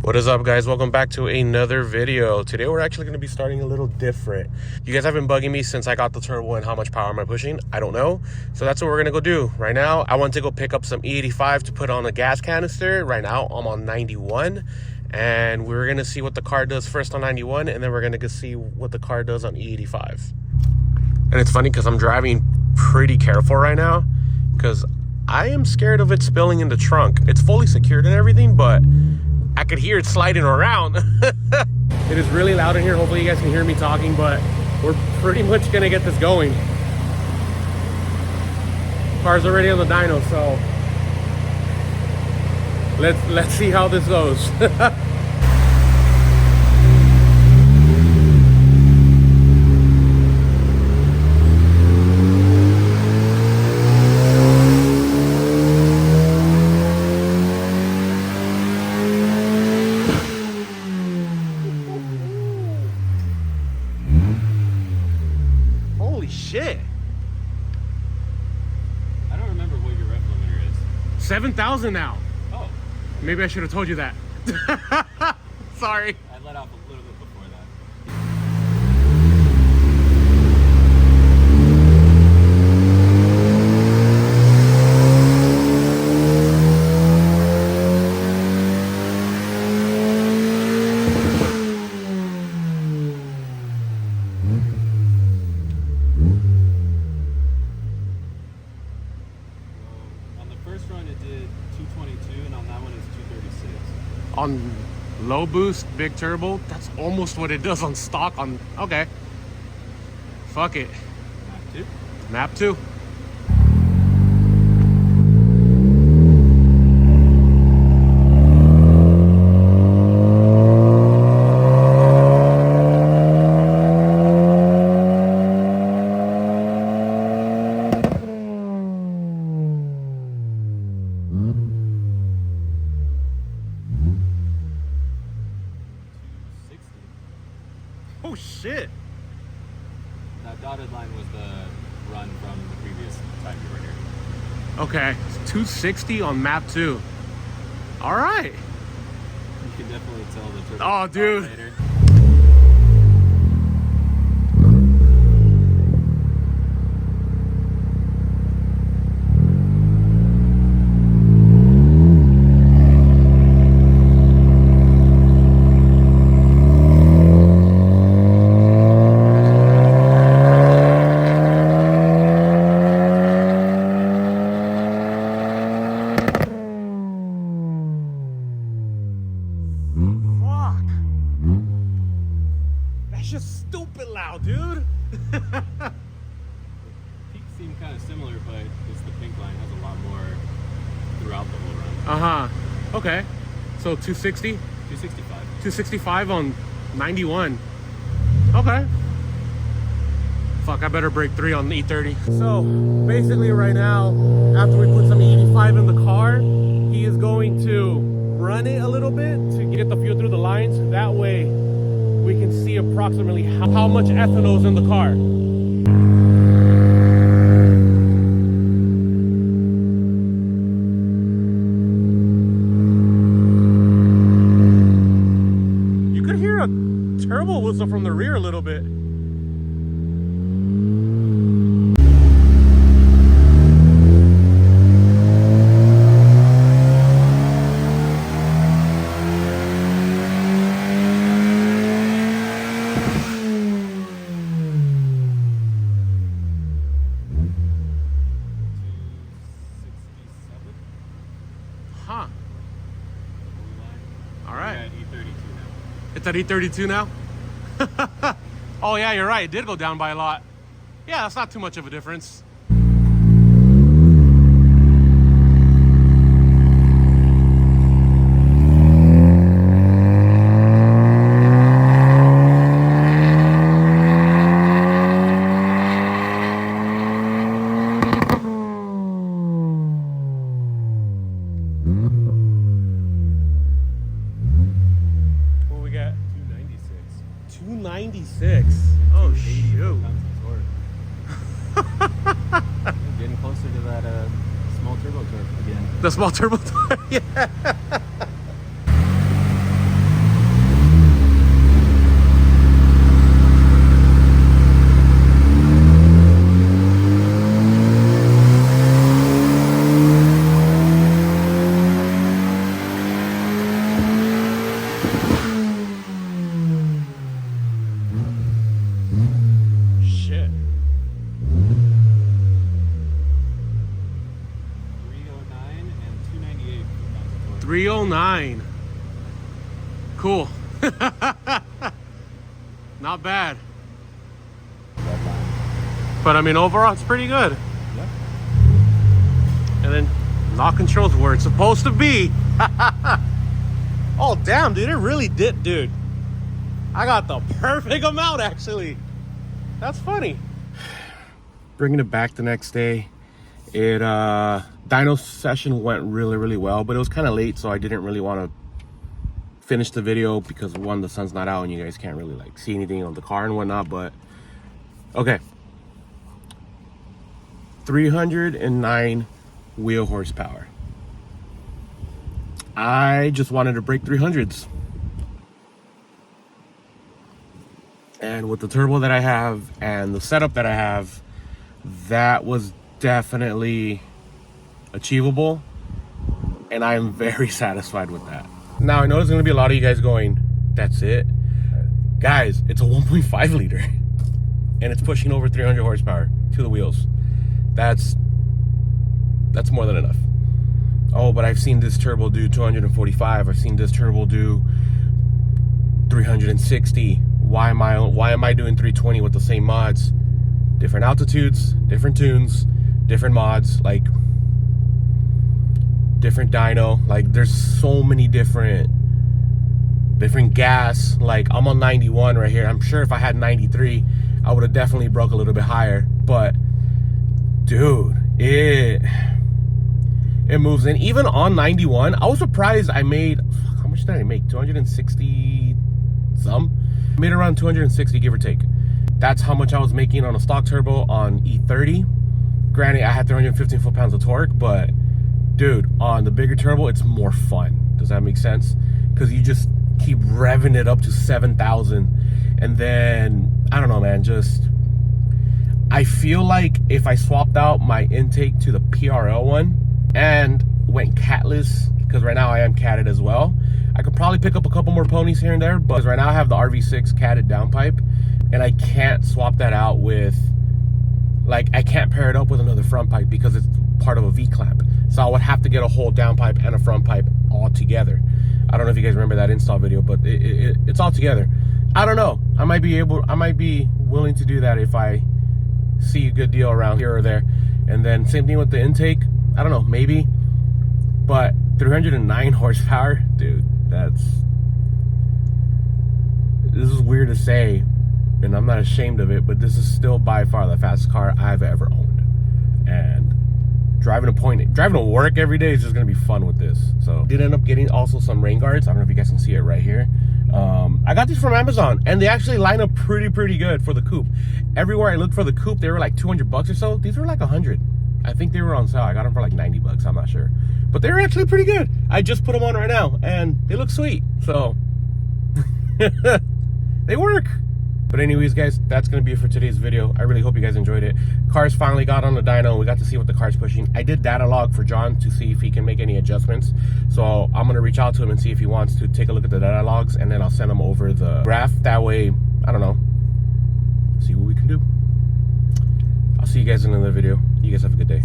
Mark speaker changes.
Speaker 1: What is up, guys? Welcome back to another video. Today we're actually going to be starting a little different. You guys have been bugging me since I got the turbo and how much power am I pushing. I don't know, so that's what we're going to go do right now. I want to go pick up some E85 to put on a gas canister. Right now I'm on 91, and we're going to see what the car does first on 91, and then we're going to see what the car does on E85. And it's funny because I'm driving pretty careful right now because I am scared of it spilling in the trunk. It's fully secured and everything, but I could hear it sliding around. It is really loud in here. Hopefully you guys can hear me talking, but we're pretty much gonna get this going. Car's already on the dyno, so let's see how this goes. Shit.
Speaker 2: I don't remember what your rev limiter is.
Speaker 1: 7,000 now.
Speaker 2: Oh.
Speaker 1: Maybe I should have told you that. Sorry.
Speaker 2: I let off a little bit before that.
Speaker 1: On low boost, big turbo, that's almost what it does on stock. On okay, fuck it. Map 2. Oh shit!
Speaker 2: That dotted line was the run from the previous time you were here.
Speaker 1: Okay, it's 260 on map 2. All right.
Speaker 2: You can definitely tell the turbo.
Speaker 1: Oh, dude.
Speaker 2: Later.
Speaker 1: Just stupid loud, dude.
Speaker 2: The peaks seem kind of similar, but it's the pink line has a lot more throughout the whole run.
Speaker 1: Okay. So 260?
Speaker 2: 265.
Speaker 1: 265 on 91. Okay. Fuck, I better break 3 on the E30. So basically right now, after we put some E85 in the car, he is going to run it a little bit to get the fuel through the lines. That way we can see approximately how much ethanol is in the car. You could hear a turbo whistle from the rear a little bit. Huh. All right. It's at E32 now? Oh yeah, you're right. It did go down by a lot. Yeah, that's not too much of a difference. What we got? 296. Oh shoot.
Speaker 2: Getting closer to that small turbo torque again.
Speaker 1: The small turbo torque, yeah. 309. Cool. Not bad. But I mean, overall, it's pretty good.
Speaker 2: Yep.
Speaker 1: And then knock controls where it's supposed to be. Oh, damn, dude. It really did, dude. I got the perfect amount, actually. That's funny. Bringing it back the next day. It, dyno session went really well, but it was kind of late, so I didn't really want to finish the video because, one, the sun's not out and you guys can't really like see anything on the car and whatnot. But okay, 309 wheel horsepower. I just wanted to break 300s, and with the turbo that I have and the setup that I have, that was definitely achievable, and I am very satisfied with that. Now, I know there's going to be a lot of you guys going, that's it? Guys, it's a 1.5 liter and it's pushing over 300 horsepower to the wheels. That's more than enough. Oh, but I've seen this turbo do 245. I've seen this turbo do 360. Why am I doing 320 with the same mods? Different altitudes, different tunes, different mods, like different dyno. Like there's so many different gas. Like I'm on 91 right here. I'm sure if I had 93, I would have definitely broke a little bit higher. But dude, it moves in. Even on 91, I was surprised I made, how much did I make? 260 some? I made around 260, give or take. That's how much I was making on a stock turbo on E30. Granted, I had 315 foot-pounds of torque, but dude, on the bigger turbo, it's more fun. Does that make sense? Because you just keep revving it up to 7,000. And then, I don't know, man, just, I feel like if I swapped out my intake to the PRL one and went catless, because right now I am catted as well, I could probably pick up a couple more ponies here and there. But right now I have the Rv6 Catted Downpipe, and I can't swap that out with, like, I can't pair it up with another front pipe because it's part of a V-clamp. So I would have to get a whole downpipe and a front pipe all together. I don't know if you guys remember that install video, but it's all together. I don't know. I might be willing to do that if I see a good deal around here or there. And then same thing with the intake. I don't know, maybe. But 309 horsepower, dude, this is weird to say, and I'm not ashamed of it, but this is still by far the fastest car I've ever owned. And driving to work every day is just gonna be fun with this. So did end up getting also some rain guards. I don't know if you guys can see it right here. I got these from Amazon, and they actually line up pretty good for the coupe. Everywhere I looked for the coupe, they were like 200 bucks or so. These were like 100. I think they were on sale. I got them for like 90 bucks. I'm not sure, but they were actually pretty good. I just put them on right now, and they look sweet. So they work. But anyways, guys, that's going to be it for today's video. I really hope you guys enjoyed it. Cars finally got on the dyno. We got to see what the car's pushing. I did data log for John to see if he can make any adjustments. So I'm going to reach out to him and see if he wants to take a look at the data logs, and then I'll send him over the graph. That way, I don't know, see what we can do. I'll see you guys in another video. You guys have a good day.